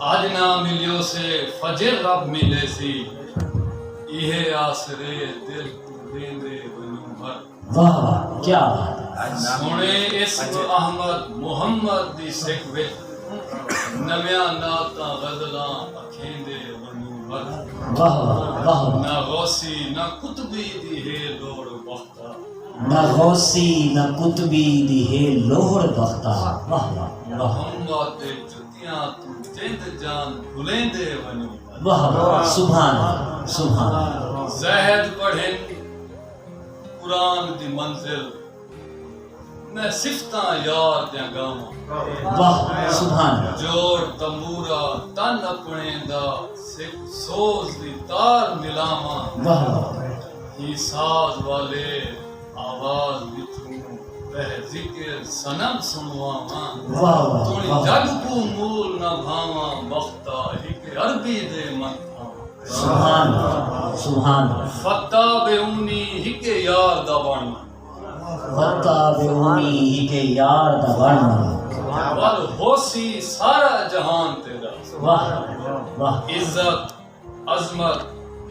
آج نہ ملیو سے فجر رب ملے سی یہ آسرے دل دیندے ونو مر واہ واہ کیا بات ہے سونے اسم احمد محمد دی سکھ وچ نویاں نعتاں غزلاں اکھیندے ونو مر واہ واہ واہ نہ غوثی نہ قطبی دی ہے لوڑ وقتا نہ غوثی نہ قطبی دی ہے لوڑ بختہ واہ واہ واہ محمد دے جتیاں تو جند جان بھلیندے ونو مر واہ واہ سبحان اللہ سبحان اللہ زہد پڑھن قرآن دی منزل میں صفتاں یار دیاں گاواں واہ سبحان اللہ جوڑ تمورا تن اپنے دا سکھ سوز دی تار ملاواں واہ واہ ہی ساز والے آواز وچوں بہ ذکر سنم سنواواں واہ واہ تونی واہ جگ کو مول نہ بھاواں وقتا ہک عربی دے من سبحان اللہ سبحان اللہ فتح بے اونی ہک یار دا بن وقتا بے امی ہی کے یار دا بڑھنا ول ہوسی سارا جہان تیرا واہ واہ عزت عظمت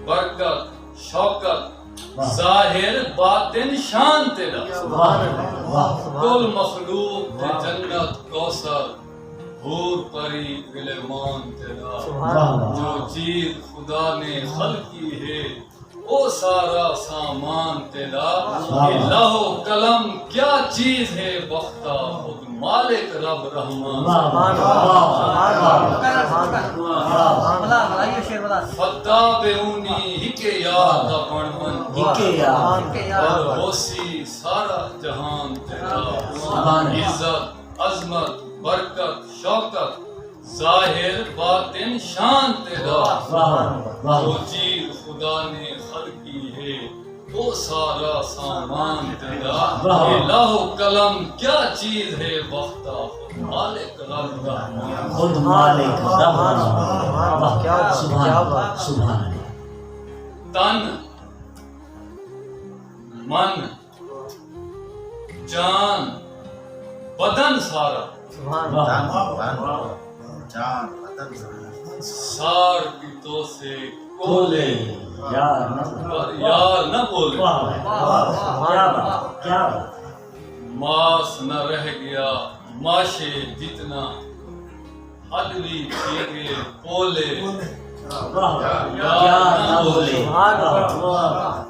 برکت شوکت واہ ظاہر باطن شان تیرا واہ واہ کل مخلوق دے جنت کوثر حور پری غلمان تیرا واہ جو چیز خدا نے خلقی ہے او سارا سامان تیرا یہ لوح قلم کیا چیز ہے بختہ خود مالک رب رحمان واہ واہ فتح بے اونی ہکے یار دا بن من ہکے یار اور ہوسی سارا جہان تیرا سبحان اللہ عزت عظمت برکت شوکت ظاہر باطن شان تیرا واہ واہ جو چیز خدا نے خلقی ہے وہ سارا سامان تیرا یہ لوح قلم کیا چیز ہے بختہ خود مالک رب رحمان خود مالک رب واہ سبحان اللہ سبحان اللہ تن من جان بدن سارا سار کی تو سے بولے یار نہ پر یار نہ بولے واہ واہ کیا بات کیا بات ماس نہ رہ گیا ماشے جتنا حدوی پھیگے پولے واہ یار نہ بولے واہ واہ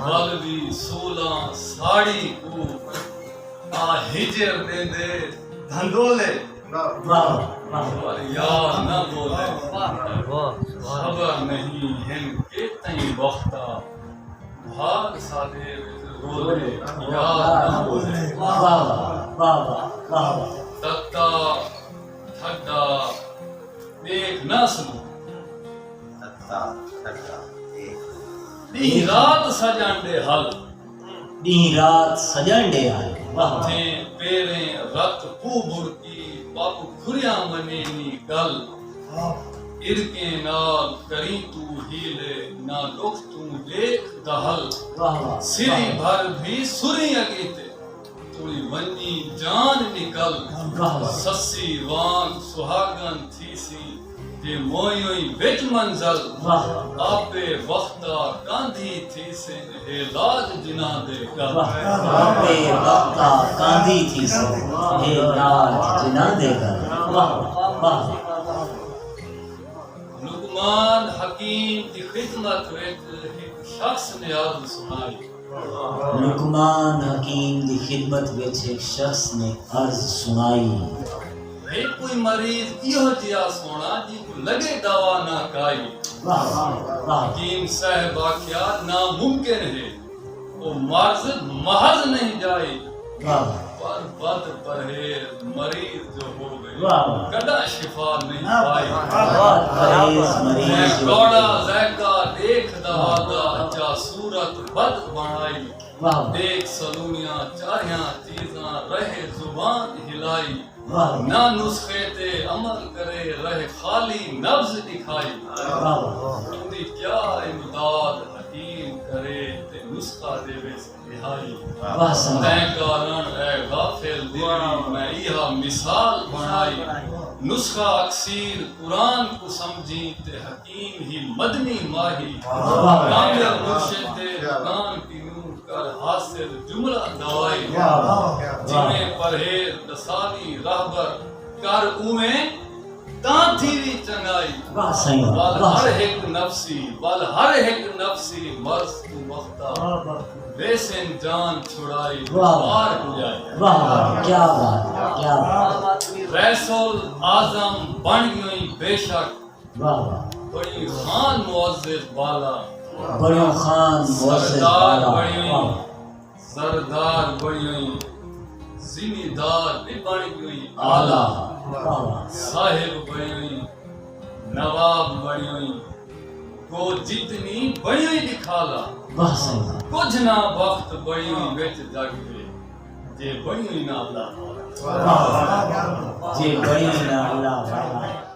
بلوی سولاں ساڑی کو آ ہجر دے دے دھندولے واہ واہ پر یار نہ بولے خبر نہیں ہن کے تئیں وقتا بھاگ سادے رولے یار نہ بولے واہ واہ واہ واہ تتا ٹھڈا دیکھ نہ سنو دن رات سجن دے حل دن رات سجن دے آئے واہ تھے پیریں رت پو بڑکی پاپ کھریاں منینی گل ارکیں نال کری تو ہیلے نہ لکھ تو دیکھ دہل واہ واہ سری بھر بھی سری اگیتے توڑی ونی جان نکل واہ سسی وان سہاگن تھی سی دے موئیوئی بیچ منزل واہ آپے وقتا کاندھی تھی سے ہے لاج جنا دے کر بے وقتا کاندھی تھی سو ہے لاج جنا دے کر واہ واہ لقمان حکیم کی خدمت وچ ایک شخص نے عرض سنائی لقمان حکیم دی خدمت وچ ایک شخص نے عرض سنائی ہے کوئی مریض یہ جیا سونا جی کو لگے دوا نہ کائی واہ واہ حکیم صاحب آخیا ناممکن ہے وہ مرض محض نہیں جائی واہ پر بد پرہیز مریض جو ہو گئی واہ کدا شفا نہیں پائی مریض میں مریض کوڑا ذائقہ دیکھ دوا دا جا صورت بد بنائی واہ دیکھ سلونیاں چاہیاں چیزاں رہے زبان ہلائی واہ نہ نسخے تے عمل کرے رہے خالی نبض دکھائی واہ اندی کیا امداد حکیم کرے تے نسخہ دے ویس رہائی واہ سنا تین کارن اے غافل دلی میں یہ مثال بنائی نسخہ اکثیر قرآن کو سمجھی تے حکیم ہی مدنی ماہی واہ۔ کامیاب مرشد تے رکان کی نور کر حاصل جملہ دوائی جنہیں پرہیز دسالی راہبر کر اویں تاں تھی بھی چنگائی واہ سائیں بل واہ ہر ایک نفسی بل ہر ایک نفسی مرض تو وقتا ویسے جان چھڑائی واہ۔ پار ہو جائے واہ واہ کیا بات ہے کیا بات ہے ریسول اعظم بن گئی بے شک واہ واہ بڑی خان معزز بالا بڑوں خان معزز سردار والا بڑی واہ سردار بڑی ذمہ دار بھی بن گئی اعلیٰ آلہ واہ واہ صاحب بڑی نواب بڑی کو جتنی بڑی دکھالا واہ سائیں کچھ نہ وقت بڑی وچ جگ گئے جے بڑی نہ اللہ واہ واہ جی بڑی نا اللہ واہ